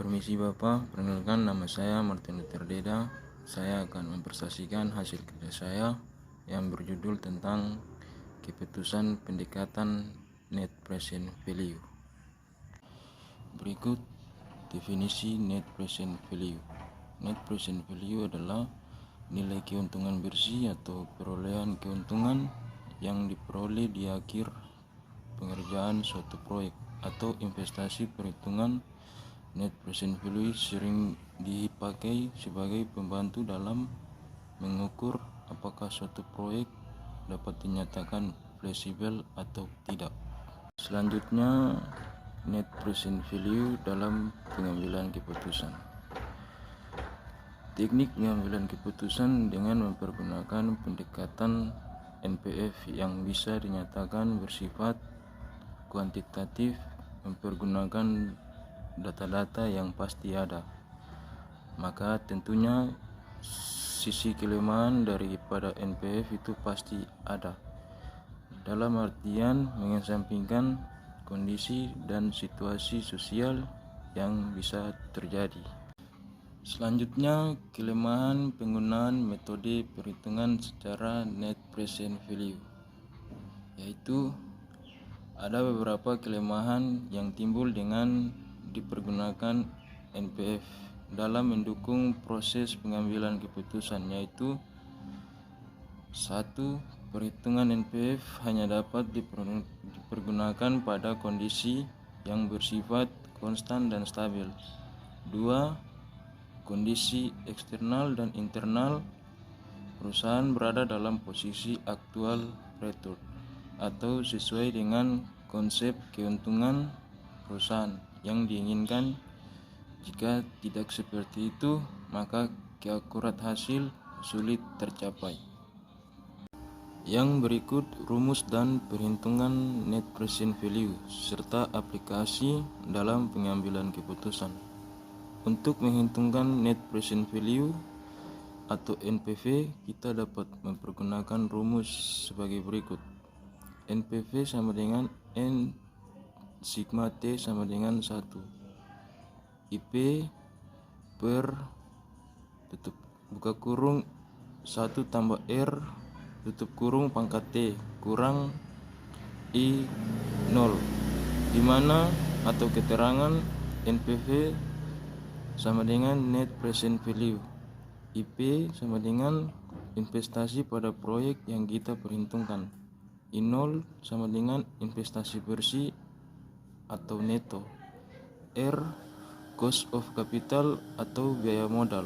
Permisi Bapak, perkenalkan nama saya Martin Luther Deda. Saya akan mempresentasikan hasil kerja saya yang berjudul tentang keputusan pendekatan Net Present Value. Berikut definisi Net Present Value. Net Present Value adalah nilai keuntungan bersih atau perolehan keuntungan yang diperoleh di akhir pengerjaan suatu proyek atau investasi. Perhitungan Net Present Value sering dipakai sebagai pembantu dalam mengukur apakah suatu proyek dapat dinyatakan fleksibel atau tidak. Selanjutnya, Net Present Value dalam pengambilan keputusan. Teknik pengambilan keputusan dengan mempergunakan pendekatan NPV yang bisa dinyatakan bersifat kuantitatif, mempergunakan data-data yang pasti ada, maka tentunya sisi kelemahan daripada NPV itu pasti ada, dalam artian mengesampingkan kondisi dan situasi sosial yang bisa terjadi. Selanjutnya, kelemahan penggunaan metode perhitungan secara Net Present Value, yaitu ada beberapa kelemahan yang timbul dengan dipergunakan NPV dalam mendukung proses pengambilan keputusan, yaitu 1. Perhitungan NPV hanya dapat dipergunakan pada kondisi yang bersifat konstan dan stabil. 2. Kondisi eksternal dan internal perusahaan berada dalam posisi actual return atau sesuai dengan konsep keuntungan perusahaan yang diinginkan. Jika tidak seperti itu, maka keakurat hasil sulit tercapai. Yang berikut rumus dan perhitungan Net Present Value serta aplikasi dalam pengambilan keputusan. Untuk menghitungkan Net Present Value atau NPV, kita dapat mempergunakan rumus sebagai berikut. NPV sama dengan N sigma T sama dengan 1 IP per tutup buka kurung 1 tambah R tutup kurung pangkat T kurang I 0, dimana atau keterangan NPV sama dengan Net Present Value. IP sama dengan investasi pada proyek yang kita perhitungkan. I0 sama dengan investasi bersih atau neto. R cost of capital atau biaya modal.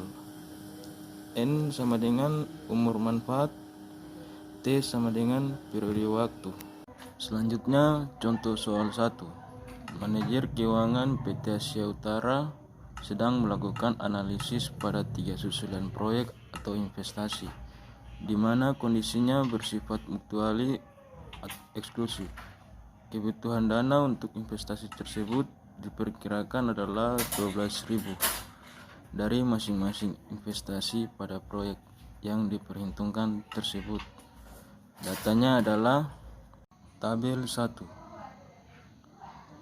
N sama dengan umur manfaat. T sama dengan periode waktu. Selanjutnya contoh soal 1. Manajer keuangan PT Asia Utara sedang melakukan analisis pada 3 susulan proyek atau investasi, di mana kondisinya bersifat mutuali eksklusif. Kebutuhan dana untuk investasi tersebut diperkirakan adalah 12.000 dari masing-masing investasi pada proyek yang diperhitungkan tersebut. Datanya adalah tabel 1.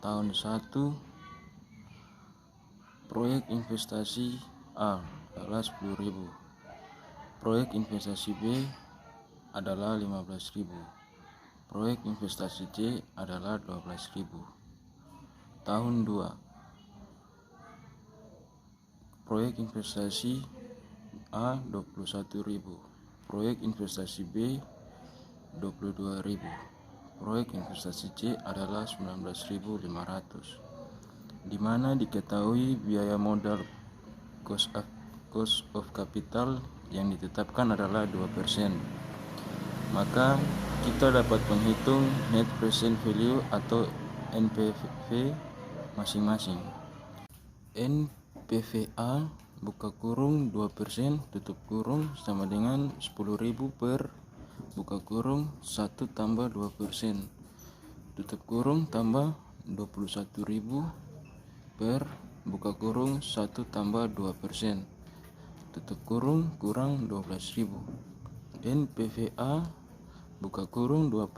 Tahun 1, proyek investasi A adalah 10.000, proyek investasi B adalah 15.000, proyek investasi C adalah 12.000. Tahun 2, proyek investasi A 21.000, proyek investasi B 22.000, proyek investasi C adalah 19.500, di mana diketahui biaya modal cost of capital yang ditetapkan adalah 2%. Maka kita dapat menghitung Net Present Value atau NPV masing-masing. NPVA buka kurung 2% tutup kurung sama dengan 10.000 per buka kurung 1 tambah 2% tutup kurung tambah 21.000 per buka kurung 1 tambah 2% tutup kurung kurang 12.000. NPVA buka kurung 2%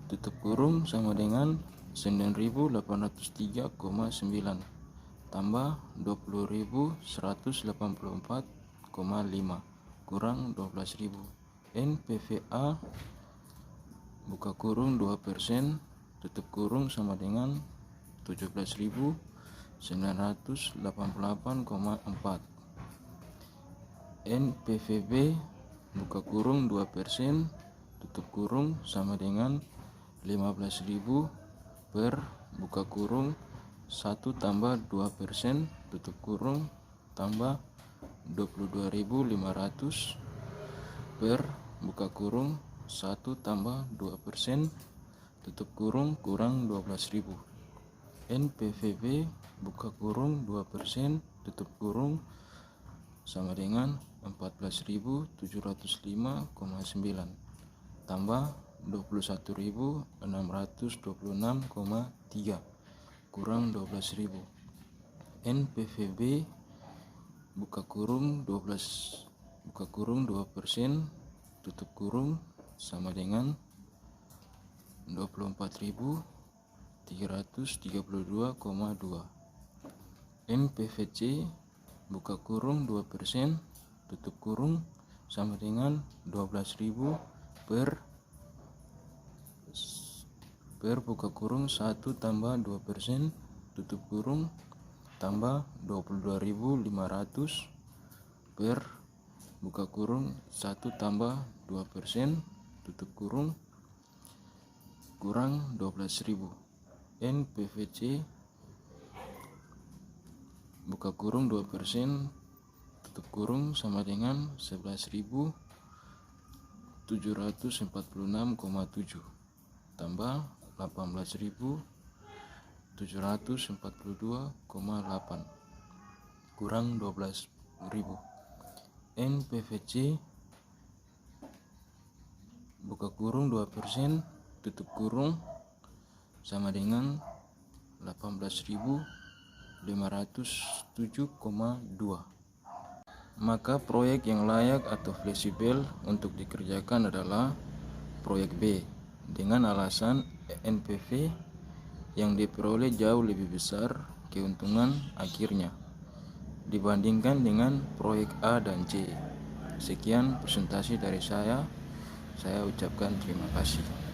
tutup kurung sama dengan 9.803,9 tambah 20.184,5 kurang 12.000. NPVA buka kurung 2% tutup kurung sama dengan 17.988,4. NPVB buka kurung 2% tutup kurung sama dengan 15.000 per buka kurung 1 tambah 2% tutup kurung tambah 22.500 per buka kurung 1 tambah 2% tutup kurung kurang 12.000. NPVB buka kurung 2% tutup kurung sama dengan 14.705,9 tambah 21.626,3 kurang 12.000. NPVB buka kurung 2% tutup kurung sama dengan 24.332,2. NPVC buka kurung 2% tutup kurung sama dengan 12.000 per buka kurung 1 tambah 2% tutup kurung tambah 22.500 per buka kurung 1 tambah 2% tutup kurung kurang 12.000. NPVC buka kurung 2% tutup kurung sama dengan 11.746,7 tambah 18.742,8 kurang 12.000. NPVC buka kurung 2% tutup kurung sama dengan 18.507,2. Maka proyek yang layak atau fleksibel untuk dikerjakan adalah proyek B dengan alasan NPV yang diperoleh jauh lebih besar keuntungan akhirnya dibandingkan dengan proyek A dan C. Sekian presentasi dari saya ucapkan terima kasih.